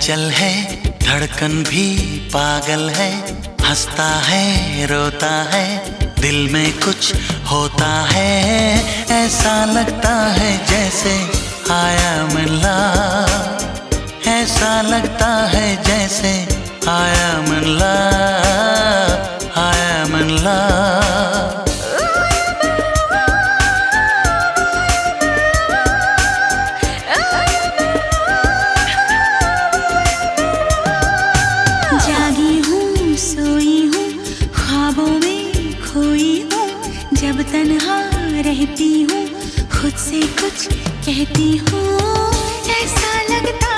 हलचल है, धड़कन भी पागल है, हंसता है रोता है, दिल में कुछ होता है। ऐसा लगता है जैसे आया मिला, ऐसा लगता है जैसे आया मिला, आया मिला। जब तन्हा रहती हूँ खुद से कुछ कहती हूँ, ऐसा लगता